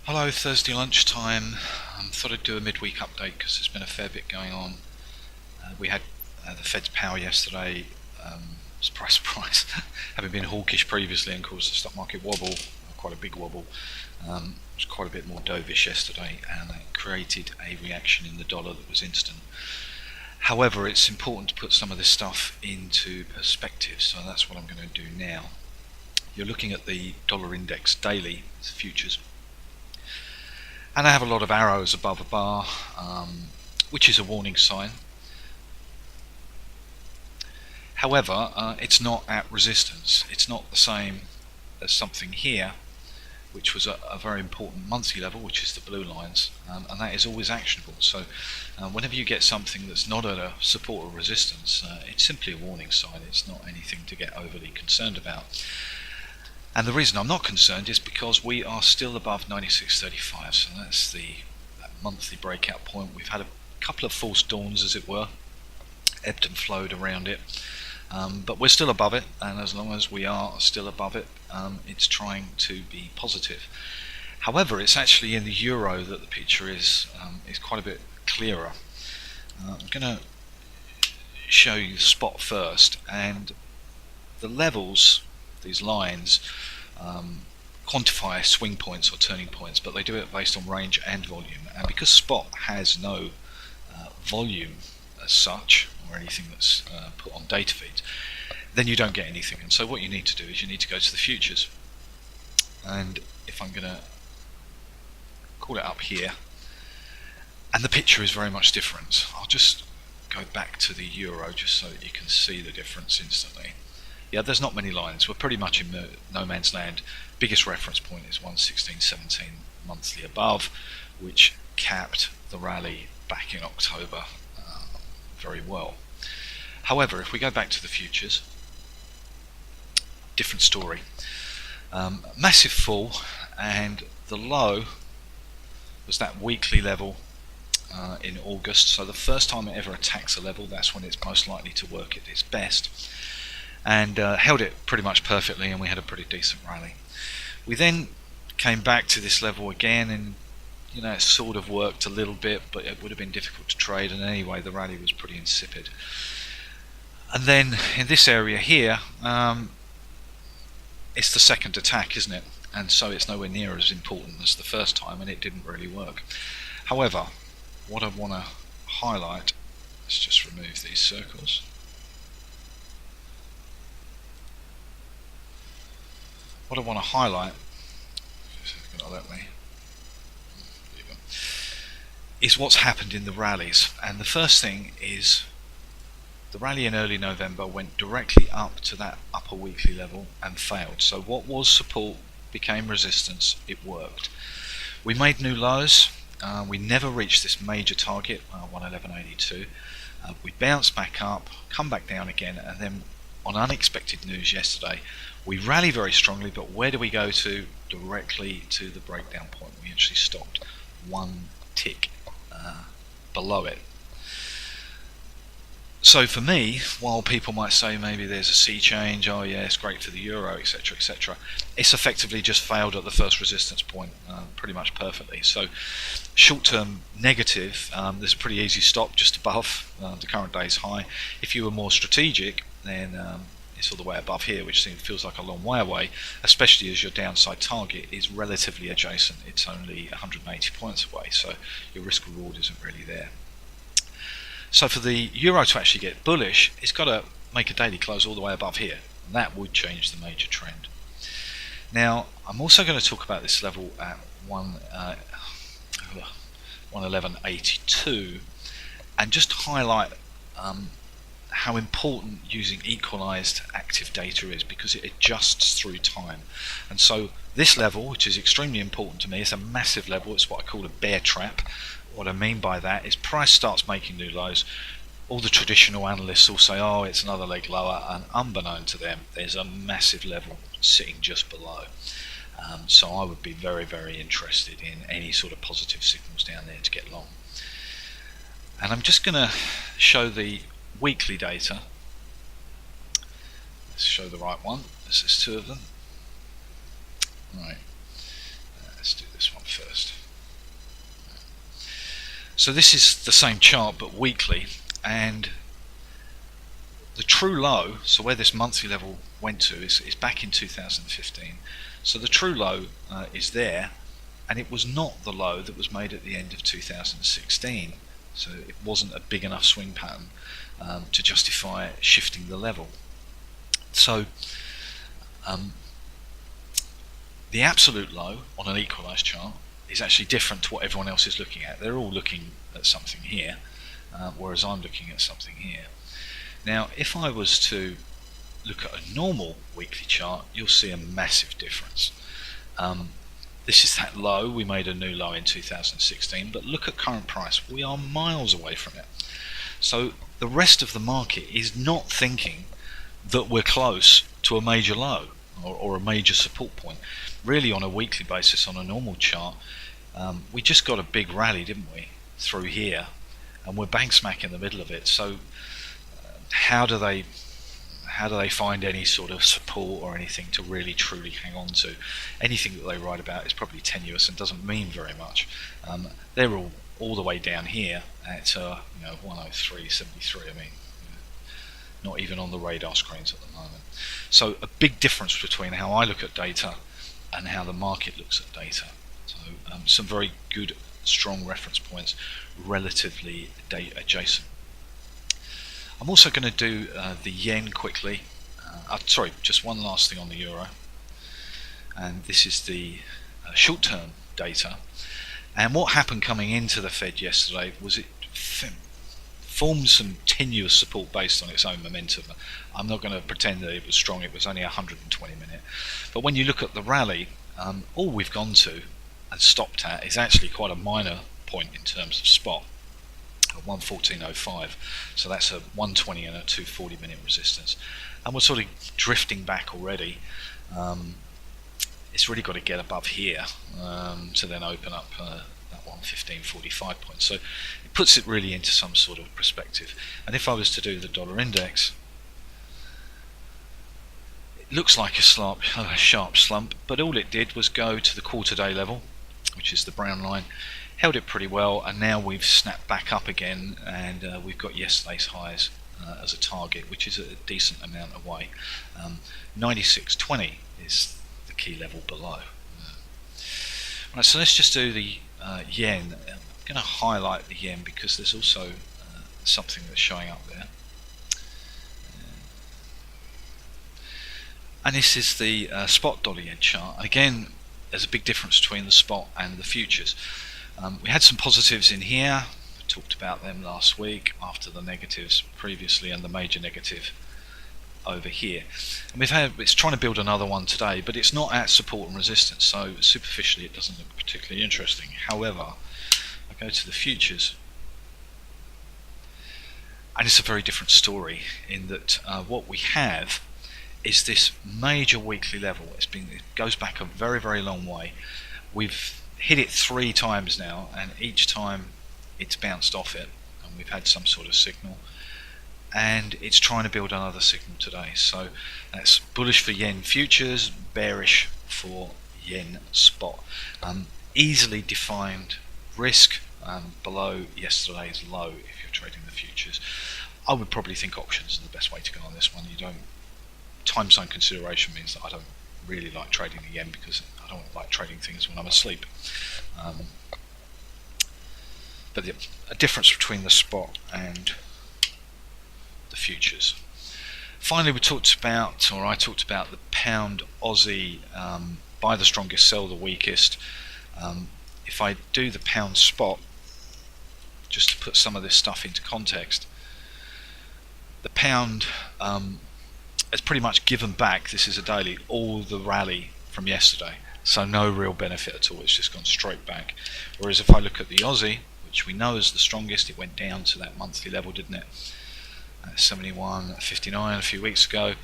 Hello, Thursday lunchtime. Thought I'd do a midweek update because there's been a fair bit going on. We had the Fed's power yesterday. Surprise, surprise, having been hawkish previously and caused the stock market wobble, quite a big wobble. It was quite a bit more dovish yesterday, and it created a reaction in the dollar that was instant. However, it's important to put some of this stuff into perspective, so that's what I'm going to do now. You're looking at the dollar index daily, it's futures. And I have a lot of arrows above a bar, which is a warning sign. However, it's not at resistance. It's not the same as something here, which was a very important monthly level, which is the blue lines, and that is always actionable. So whenever you get something that's not at a support or resistance, it's simply a warning sign. It's not anything to get overly concerned about. And the reason I'm not concerned is because we are still above 96.35, so that's that monthly breakout point. We've had a couple of false dawns, as it were, ebbed and flowed around it, but we're still above it, and as long as we are still above it, it's trying to be positive. However, it's actually in the euro that the picture is quite a bit clearer. I'm going to show you the spot first, and the levels, these lines, quantify swing points or turning points, but they do it based on range and volume. And because spot has no volume as such, or anything that's put on data feeds, then you don't get anything. And so what you need to do is you need to go to the futures. And if I'm going to call it up here, and the picture is very much different. I'll just go back to the euro just so that you can see the difference instantly. Yeah, there's not many lines. We're pretty much in no man's land. Biggest reference point is 116.17 monthly above, which capped the rally back in October very well. However, if we go back to the futures, different story. Massive fall, and the low was that weekly level in August. So the first time it ever attacks a level, that's when it's most likely to work at its best. And held it pretty much perfectly, and we had a pretty decent rally. We then came back to this level again, and it sort of worked a little bit, but it would have been difficult to trade, and anyway the rally was pretty insipid. And then in this area here, it's the second attack, isn't it? And so it's nowhere near as important as the first time, and it didn't really work. However, what I want to highlight, let's just remove these circles. What I want to highlight is what's happened in the rallies. And the first thing is the rally in early November went directly up to that upper weekly level and failed. So what was support became resistance. It worked. We made new lows. We never reached this major target, 111.82. We bounced back up, come back down again, and then on unexpected news yesterday, we rally very strongly, but where do we go to? Directly to the breakdown point. We actually stopped one tick below it. So for me, while people might say maybe there's a sea change, oh yeah, it's great for the euro, etc., etc., it's effectively just failed at the first resistance point pretty much perfectly. So short-term negative, there's a pretty easy stop just above the current day's high. If you were more strategic, then it's all the way above here, which feels like a long way away, especially as your downside target is relatively adjacent. It's only 180 points away, so your risk reward isn't really there. So for the euro to actually get bullish, it's got to make a daily close all the way above here, and that would change the major trend. Now I'm also going to talk about this level at 111.82 and just highlight how important using equalized active data is, because it adjusts through time. And so this level, which is extremely important to me, is a massive level. It's what I call a bear trap. What I mean by that is price starts making new lows. All the traditional analysts will say, oh, it's another leg lower, and unbeknown to them, there's a massive level sitting just below. So I would be very, very interested in any sort of positive signals down there to get long. And I'm just going to show the weekly data. Let's show the right one. This is two of them. Right, let's do this one first. So this is the same chart but weekly, and the true low, so where this monthly level went to, is back in 2015. So the true low is there, and it was not the low that was made at the end of 2016. So it wasn't a big enough swing pattern to justify shifting the level. So the absolute low on an equalized chart is actually different to what everyone else is looking at. They're all looking at something here, whereas I'm looking at something here. Now, if I was to look at a normal weekly chart, you'll see a massive difference. This is that low. We made a new low in 2016, but look at current price. We are miles away from it. So the rest of the market is not thinking that we're close to a major low or a major support point. Really, on a weekly basis, on a normal chart, we just got a big rally, didn't we, through here, and we're bang smack in the middle of it. So how do they find any sort of support or anything to really truly hang on to? Anything that they write about is probably tenuous and doesn't mean very much. They're all the way down here at 103.73. I mean, not even on the radar screens at the moment. So a big difference between how I look at data and how the market looks at data. So some very good, strong reference points, relatively date adjacent. I'm also going to do the yen quickly. Sorry, just one last thing on the euro. And this is the short-term data. And what happened coming into the Fed yesterday was it formed some tenuous support based on its own momentum. I'm not going to pretend that it was strong. It was only 120 minute. But when you look at the rally, all we've gone to and stopped at is actually quite a minor point in terms of spot. 114.05, so that's a 120 and a 240 minute resistance, and we're sort of drifting back already. It's really got to get above here to then open up that 115.45 point, so it puts it really into some sort of perspective. And if I was to do the dollar index, it looks like a sharp slump, but all it did was go to the quarter day level, which is the brown line, held it pretty well, and now we've snapped back up again, and we've got yesterday's highs as a target, which is a decent amount away. 96.20 is the key level below. Right, so let's just do the yen. I'm going to highlight the yen because there's also something that's showing up there. And this is the spot dollar yen chart. Again, there's a big difference between the spot and the futures. We had some positives in here. We talked about them last week after the negatives previously and the major negative over here. And it's trying to build another one today, but it's not at support and resistance, so superficially it doesn't look particularly interesting. However, I go to the futures, and it's a very different story in that what we have is this major weekly level. It goes back a very, very long way. We've hit it 3 times now, and each time it's bounced off it, and we've had some sort of signal, and it's trying to build another signal today. So that's bullish for yen futures, bearish for yen spot. Easily defined risk below yesterday's low if you're trading the futures. I would probably think options are the best way to go on this one. Time zone consideration means that I don't really like trading the yen because I don't like trading things when I'm asleep. But a difference between the spot and the futures. Finally, I talked about the pound Aussie, buy the strongest, sell the weakest. If I do the pound spot, just to put some of this stuff into context, the pound has pretty much given back, this is a daily, all the rally from yesterday. So no real benefit at all, it's just gone straight back. Whereas if I look at the Aussie, which we know is the strongest, it went down to that monthly level, didn't it? 71.59 a few weeks ago.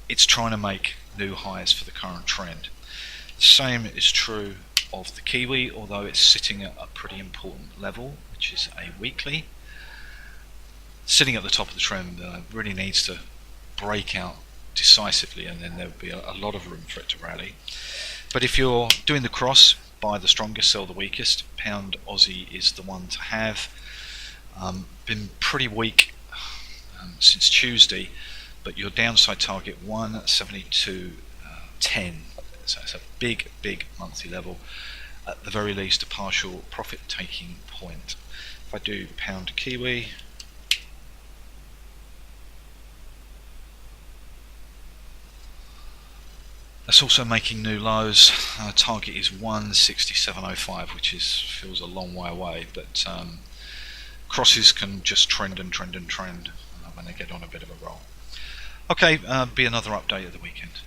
It's trying to make new highs for the current trend. The same is true of the Kiwi, although it's sitting at a pretty important level, which is a weekly. Sitting at the top of the trend, really needs to break out decisively, and then there'll be a lot of room for it to rally. But if you're doing the cross, buy the strongest, sell the weakest. Pound Aussie is the one to have. Been pretty weak since Tuesday, but your downside target 172.10. So it's a big monthly level. At the very least, a partial profit taking point. If I do pound Kiwi, that's also making new lows. Target is 167.05, which feels a long way away, but crosses can just trend when they get on a bit of a roll. Okay, be another update at the weekend.